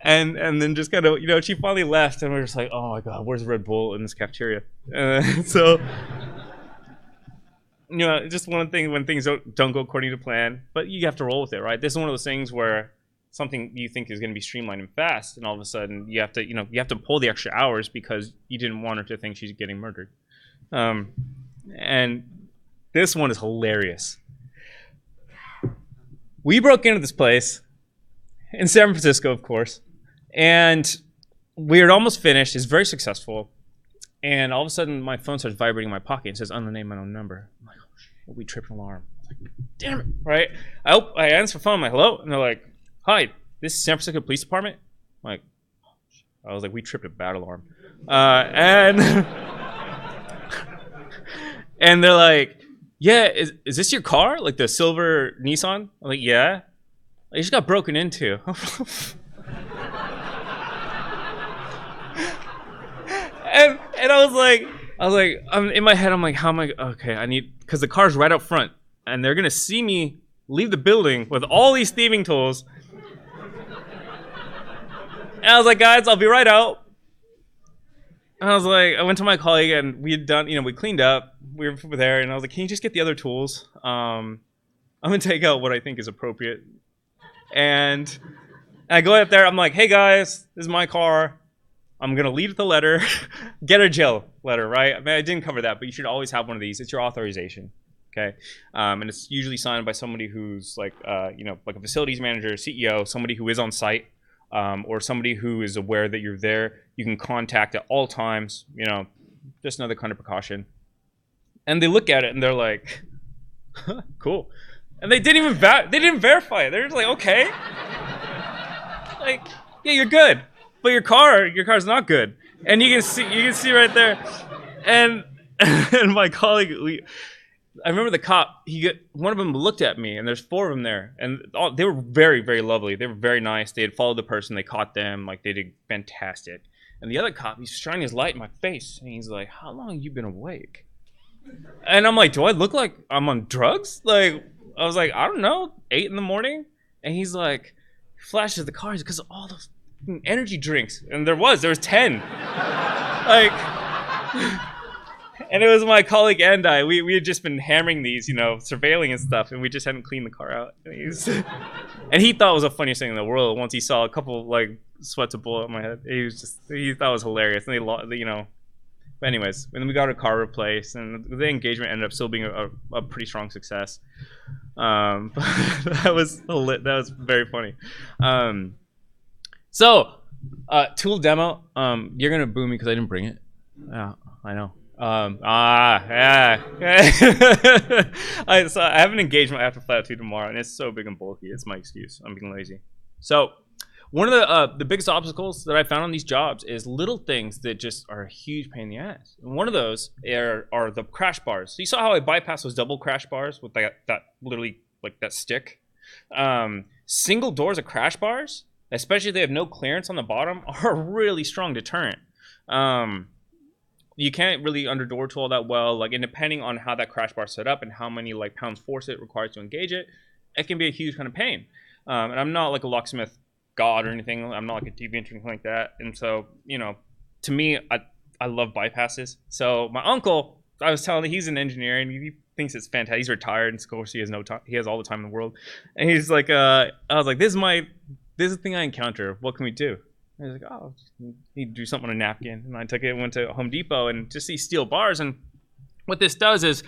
And then just kind of, she finally left, and we're just like, oh my God, where's Red Bull in this cafeteria? Just one of the things when things don't go according to plan, but you have to roll with it, right? This is one of those things where something you think is going to be streamlined and fast, and all of a sudden you have to pull the extra hours because you didn't want her to think she's getting murdered. And this one is hilarious. We broke into this place in San Francisco, of course, and we were almost finished. It's very successful, and all of a sudden my phone starts vibrating in my pocket and says unknown name, unknown number. I'm like, oh shit, we tripped an alarm. I was like, damn it, right? I answer the phone. I'm like, hello, and they're like, hi, this is San Francisco Police Department. I'm like, I was like, we tripped a bad alarm. And they're like, yeah, is this your car? Like the silver Nissan? I'm like, yeah. I just got broken into. and I was like, I was like, in my head, I'm like, how am I? Okay, I need, because the car's right up front, and they're gonna see me leave the building with all these thieving tools. And I was like, guys, I'll be right out. And I was like, I went to my colleague, and we had done, we cleaned up. We were there, and I was like, can you just get the other tools? I'm gonna take out what I think is appropriate. And I go up there. I'm like, hey guys, this is my car. I'm gonna leave the letter, get a jail letter, right? I mean, I didn't cover that, but you should always have one of these. It's your authorization, okay? And it's usually signed by somebody who's like, like a facilities manager, CEO, somebody who is on site, or somebody who is aware that you're there. You can contact at all times. Just another kind of precaution. And they look at it and they're like, cool. And they didn't even they didn't verify it. They're just like, okay, like, yeah, you're good. But your car's not good, and you can see right there, and my colleague, I remember the cop. One of them looked at me, and there's 4 of them there, and they were very, very lovely. They were very nice. They had followed the person. They caught them. Like, they did fantastic. And the other cop, he's shining his light in my face, and he's like, "How long have you been awake?" And I'm like, "Do I look like I'm on drugs?" Like, I was like, "I don't know, 8 in the morning." And he's like, flashes the cars because of all those energy drinks, and there was 10. Like, and it was my colleague and I. We had just been hammering these, surveilling and stuff, and we just hadn't cleaned the car out. And he thought it was the funniest thing in the world. Once he saw a couple like sweats of blow up my head, he thought it was hilarious. And but anyways, and then we got a car replaced, and the engagement ended up still being a pretty strong success. That was very funny. So, tool demo. You're gonna boo me because I didn't bring it. Yeah, I know. Yeah. So I have an engagement I have to fly out to tomorrow, and it's so big and bulky. It's my excuse. I'm being lazy. So, one of the biggest obstacles that I found on these jobs is little things that just are a huge pain in the ass. And one of those are the crash bars. So you saw how I bypassed those double crash bars with that literally like that stick. Single doors of crash bars, especially if they have no clearance on the bottom, are a really strong deterrent. You can't really underdoor tool that well, and depending on how that crash bar is set up and how many pounds force it requires to engage it, it can be a huge kind of pain. And I'm not like a locksmith god or anything. I'm not like a deviant or anything like that. And so, to me, I love bypasses. So my uncle, I was telling him, he's an engineer and he thinks it's fantastic. He's retired, and of course he has no time. He has all the time in the world. And he's like, I was like, this is the thing I encounter. What can we do? And he's like, oh, you do something on a napkin. And I took it and went to Home Depot and just these steel bars. And what this does is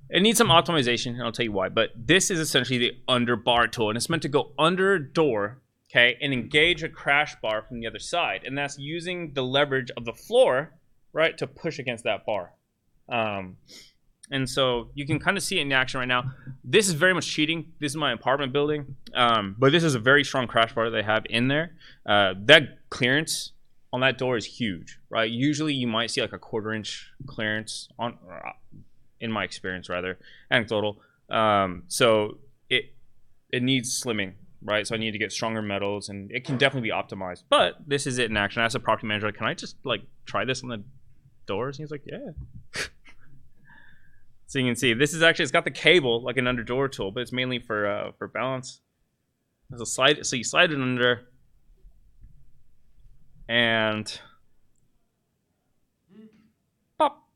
it needs some optimization, and I'll tell you why. But this is essentially the under bar tool, and it's meant to go under a door, okay, and engage a crash bar from the other side. And that's using the leverage of the floor, right, to push against that bar. And so you can kind of see it in action right now. This is very much cheating. This is my apartment building. But this is a very strong crash bar that they have in there. That clearance on that door is huge, right? Usually you might see like a 1/4 inch clearance in my experience, rather, anecdotal. So it needs slimming, right? So I need to get stronger metals, and it can definitely be optimized. But this is it in action. As a property manager, can I just try this on the doors? And he's like, yeah. So you can see this is actually, it's got the cable like an under door tool, but it's mainly for balance. There's a slide, so you slide it under, and pop.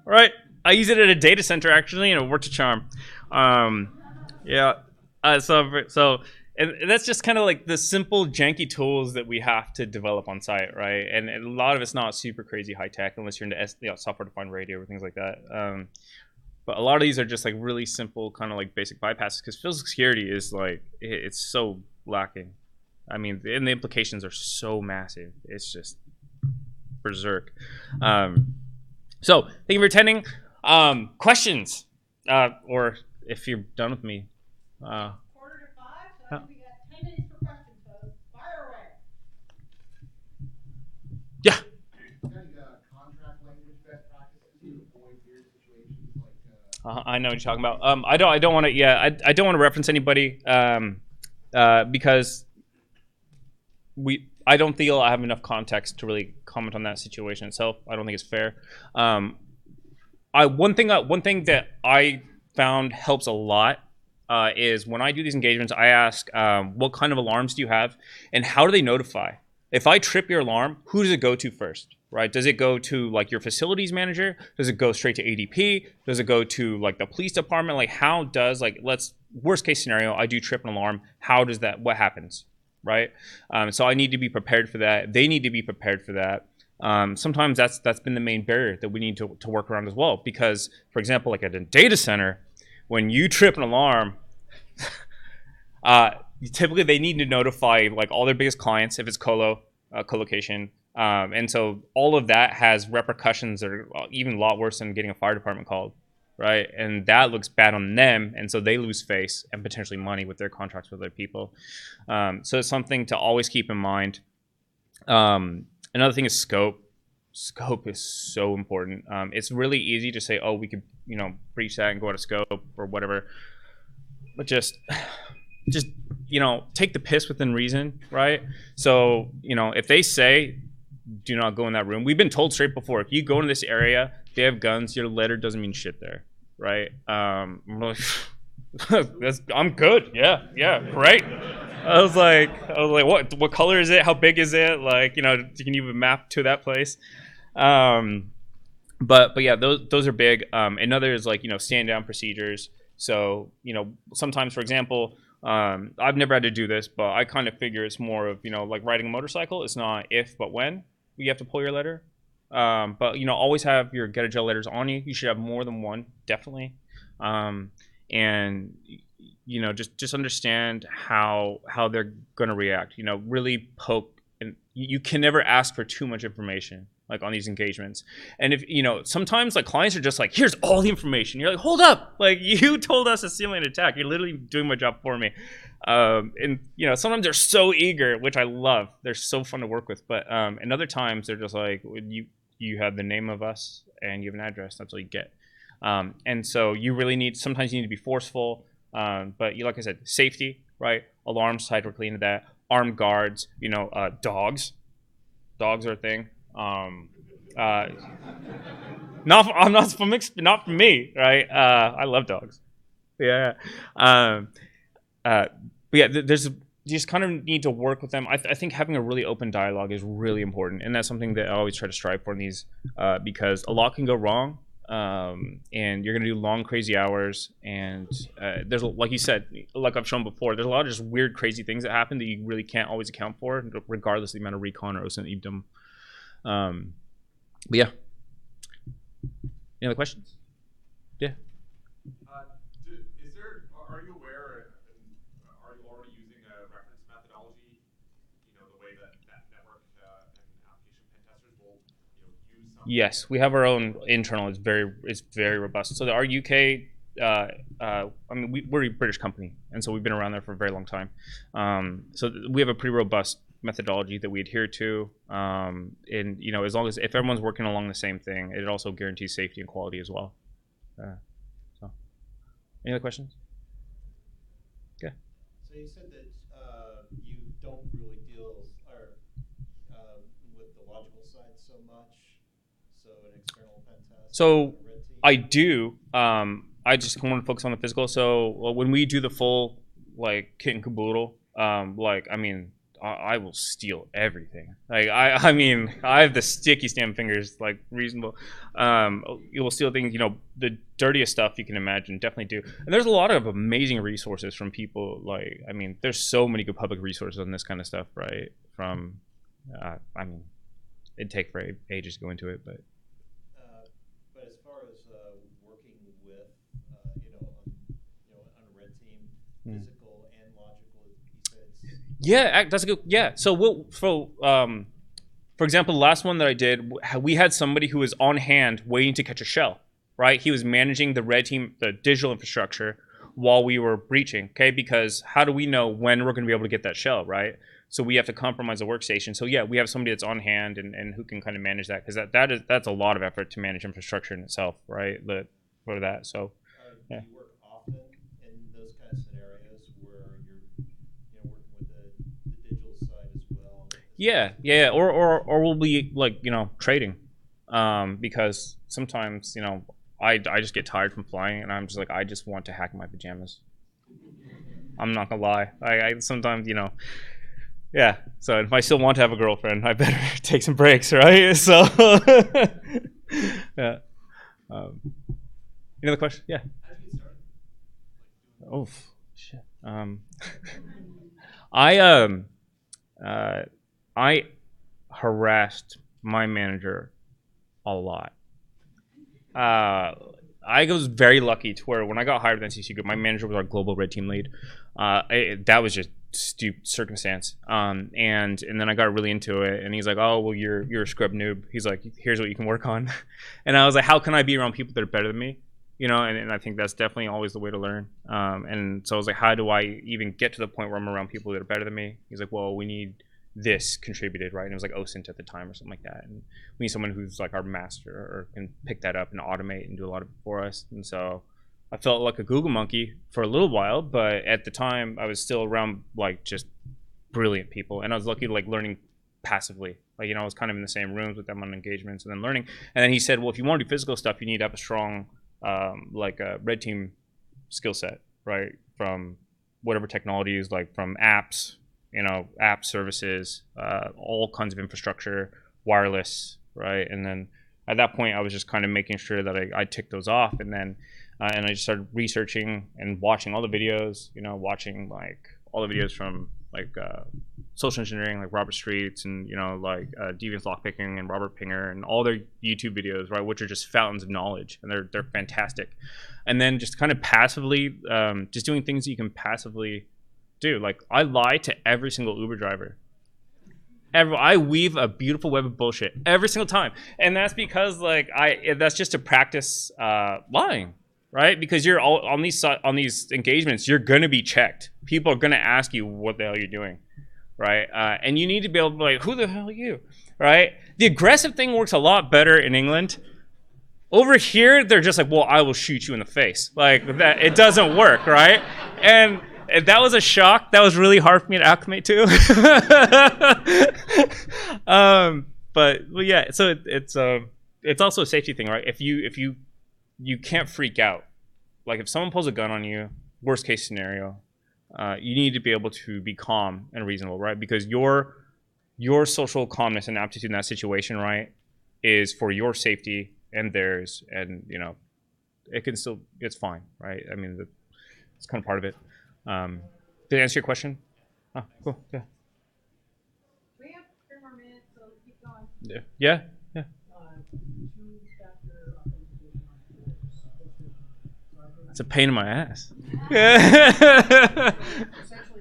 All right, I use it at a data center actually, and it worked a charm. Yeah. So and that's just kind of like the simple janky tools that we have to develop on site, right? And a lot of it's not super crazy high tech unless you're into software defined radio or things like that. But a lot of these are just really simple kind of basic bypasses, because physical security is it's so lacking. I mean, and the implications are so massive. It's just berserk. So thank you for attending. Questions, or if you're done with me. 4:45, so I think we got 10 minutes for questions, so fire away. Yeah. Contract language best practices to avoid weird situations I know what you're talking about. I don't want to. Yeah, I don't want to reference anybody because I don't feel I have enough context to really comment on that situation itself. I don't think it's fair. One thing that I found helps a lot is when I do these engagements, I ask what kind of alarms do you have, and how do they notify? If I trip your alarm, who does it go to first? Right? Does it go to like your facilities manager? Does it go straight to ADP? Does it go to like the police department? Like how does worst case scenario, I do trip an alarm. How does that? What happens? Right? So I need to be prepared for that. They need to be prepared for that. Sometimes that's been the main barrier that we need to work around as well. Because, for example, like at a data center, when you trip an alarm, typically they need to notify like all their biggest clients if it's colocation. And so all of that has repercussions that are even a lot worse than getting a fire department called, right? And that looks bad on them, and so they lose face and potentially money with their contracts with other people. So it's something to always keep in mind. Another thing is scope. Scope is so important. It's really easy to say, oh, we could, breach that and go out of scope or whatever. But just take the piss within reason, right? So, if they say, do not go in that room. We've been told straight before, if you go in this area, they have guns, your letter doesn't mean shit there, right? I'm like, I'm good. Yeah, great. I was like, what color is it? How big is it? Like, can you even map to that place? But yeah, those are big. Another is like, stand down procedures. So, sometimes, for example, I've never had to do this, but I kind of figure it's more of, like riding a motorcycle. It's not if, but when you have to pull your letter. But, always have your get a jail letters on you. You should have more than one, definitely. And, just understand how they're going to react, really poke. And you can never ask for too much information, like on these engagements. And if, sometimes like clients are just like, here's all the information. You're like, hold up. Like you told us to simulate an attack. You're literally doing my job for me. And, sometimes they're so eager, which I love. They're so fun to work with. But and other times they're just like, you have the name of us and you have an address. That's all you get. And so sometimes you need to be forceful. But like I said, safety, right? Alarms tied directly into that. Armed guards, dogs. Dogs are a thing. Not for me, right? I love dogs. Yeah. But yeah, you just kind of need to work with them. I think having a really open dialogue is really important, and that's something that I always try to strive for in these, because a lot can go wrong, and you're gonna do long, crazy hours, and there's, like you said, like I've shown before, there's a lot of just weird, crazy things that happen that you really can't always account for, regardless of the amount of recon or OSINT you've done. But yeah. Any other questions? Yeah. Are you aware, are you already using a reference methodology? The way that network and application pen testers will, use something? Yes, we have our own internal. It's very robust. So our UK, we're a British company, and so we've been around there for a very long time. So we have a pretty robust methodology that we adhere to, and as long as if everyone's working along the same thing, it also guarantees safety and quality as well. So any other questions? Yeah. So you said that you don't really deal with the logical side so much, so an external pen test. So I do. I just want to focus on the physical. So when we do the full like kit and caboodle, I will steal everything. Like I mean, I have the sticky stamp fingers, like reasonable. You will steal things, the dirtiest stuff you can imagine. Definitely do. And there's a lot of amazing resources from people. Like, there's so many good public resources on this kind of stuff, right? From, it'd take for ages to go into it, but. But as far as working with, on a red team, physical and logical, he said. Yeah, that's a good. Yeah, so for example, the last one that I did, we had somebody who was on hand waiting to catch a shell. Right, he was managing the red team, the digital infrastructure, while we were breaching. Okay, because how do we know when we're going to be able to get that shell? Right, so we have to compromise the workstation. So yeah, we have somebody that's on hand and who can kind of manage that, because that's a lot of effort to manage infrastructure in itself. Right, for that. So yeah. Do you work often in those kind of scenarios where you're working with the digital side as well, Yeah, or we'll be like, you know, trading, because sometimes, you know, I just get tired from flying, and I'm just like, I just want to hack my pajamas. I'm not gonna lie, I sometimes, you know, yeah. So if I still want to have a girlfriend, I better take some breaks, right? So, yeah. Any other question? Yeah. How did you get started? Oh shit. I I harassed my manager a lot. I was very lucky to where when I got hired at NCC Group, my manager was our global red team lead. That was just stupid circumstance. And then I got really into it, and he's like, "Oh, well, you're a scrub noob." He's like, "Here's what you can work on," and I was like, "How can I be around people that are better than me?" You know, and I think that's definitely always the way to learn. And so I was like, how do I even get to the point where I'm around people that are better than me? He's like, well, we need this contributed, right? And it was like OSINT at the time or something like that. And we need someone who's like our master or can pick that up and automate and do a lot of it for us. And so I felt like a Google monkey for a little while, but at the time I was still around like just brilliant people. And I was lucky to like learning passively. Like, you know, I was kind of in the same rooms with them on engagements and then learning. And then he said, well, if you want to do physical stuff, you need to have a strong like a red team skill set, right? From whatever technologies, like from apps, you know, app services, all kinds of infrastructure, wireless, right? And then at that point, I was just kind of making sure that I ticked those off, and then and I just started researching and watching all the videos, you know, watching like all the videos from like social engineering, like Robert Streets, and you know, like Deviance Lockpicking and Robert Pinger, and all their YouTube videos, right, which are just fountains of knowledge, and they're fantastic. And then just kind of passively, just doing things that you can passively do. Like I lie to every single Uber driver. I weave a beautiful web of bullshit every single time, and that's because like that's just to practice lying. Right, because you're all on these engagements, you're gonna be checked. People are gonna ask you what the hell you're doing, right? And you need to be able to be like, who the hell are you, right? The aggressive thing works a lot better in England. Over here, they're just like, well, I will shoot you in the face, like that. It doesn't work, right? And that was a shock. That was really hard for me to acclimate to. But well, yeah. So it's also a safety thing, right? If you can't freak out. Like if someone pulls a gun on you, worst case scenario, you need to be able to be calm and reasonable, right? Because your social calmness and aptitude in that situation, right, is for your safety and theirs, and you know, it's fine, right? I mean, it's kind of part of it. Did I answer your question? Oh, cool. Yeah. We have 3 more minutes, so keep going. Yeah. It's a pain in my ass. Essentially,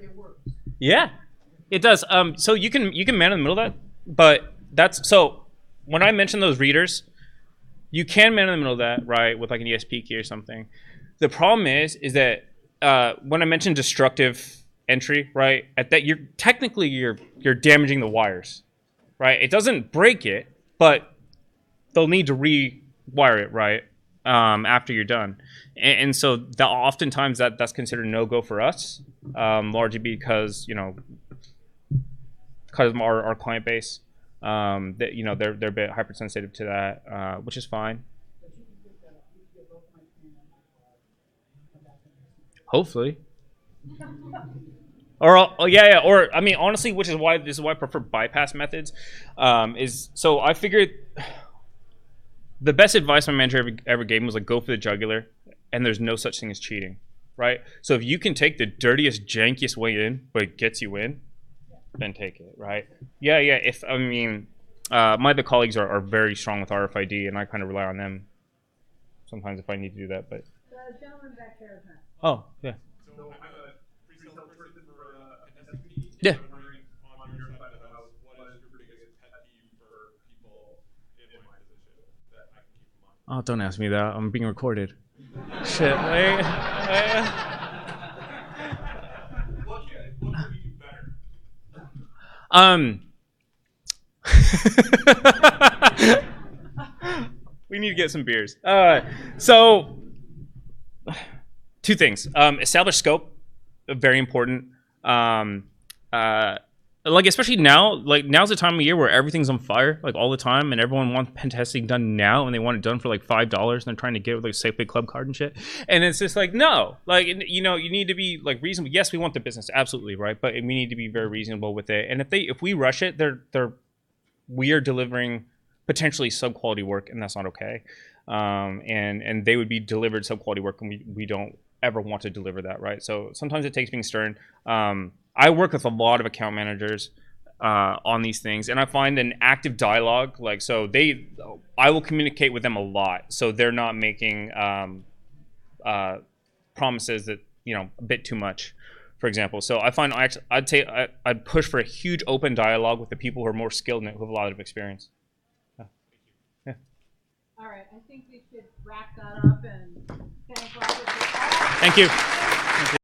it works. Yeah, it does. So you can man in the middle of that, but that's so. When I mention those readers, you can man in the middle of that, right, with like an ESP key or something. The problem is that when I mention destructive entry, right, at that you're damaging the wires, right? It doesn't break it, but they'll need to rewire it, right, after you're done. And so that oftentimes that's considered a no-go for us, largely because, you know, because of our client base, that, you know, they're a bit hypersensitive to that, which is fine. Hopefully. Or yeah, or I mean, honestly, which is why I prefer bypass methods. Is so I figured the best advice my manager ever gave me was like, go for the jugular, and there's no such thing as cheating, right? So if you can take the dirtiest, jankiest way in, but it gets you in, then take it, right? Yeah. If I mean, my other colleagues are very strong with RFID, and I kind of rely on them sometimes if I need to do that. But The gentleman back there is next. oh yeah. So I'm a pre-sales person for an SMB. Yeah. I'm wondering on your side of the house, what is your biggest pet peeve for people in my position that I can keep in mind? Oh, don't ask me that. I'm being recorded. Shit. Like, What can we do better? We need to get some beers. So, 2 things. Establish scope, very important. like especially now, like now's the time of year where everything's on fire, like all the time, and everyone wants pen testing done now, and they want it done for like $5, and they're trying to get it with like Safeway Club card and shit. And it's just like, no, like, you know, you need to be like reasonable. Yes, we want the business, absolutely, right, but we need to be very reasonable with it. And if we rush it, we are delivering potentially sub-quality work, and that's not okay. And they would be delivered sub-quality work, and we don't ever want to deliver that, right? So sometimes it takes being stern. I work with a lot of account managers on these things, and I find an active dialogue. Like, so I will communicate with them a lot, so they're not making promises that, you know, a bit too much, for example. So I find I'd push for a huge open dialogue with the people who are more skilled in it, who have a lot of experience. Yeah. All right, I think we should wrap that up and thank Robert for all. Thank you.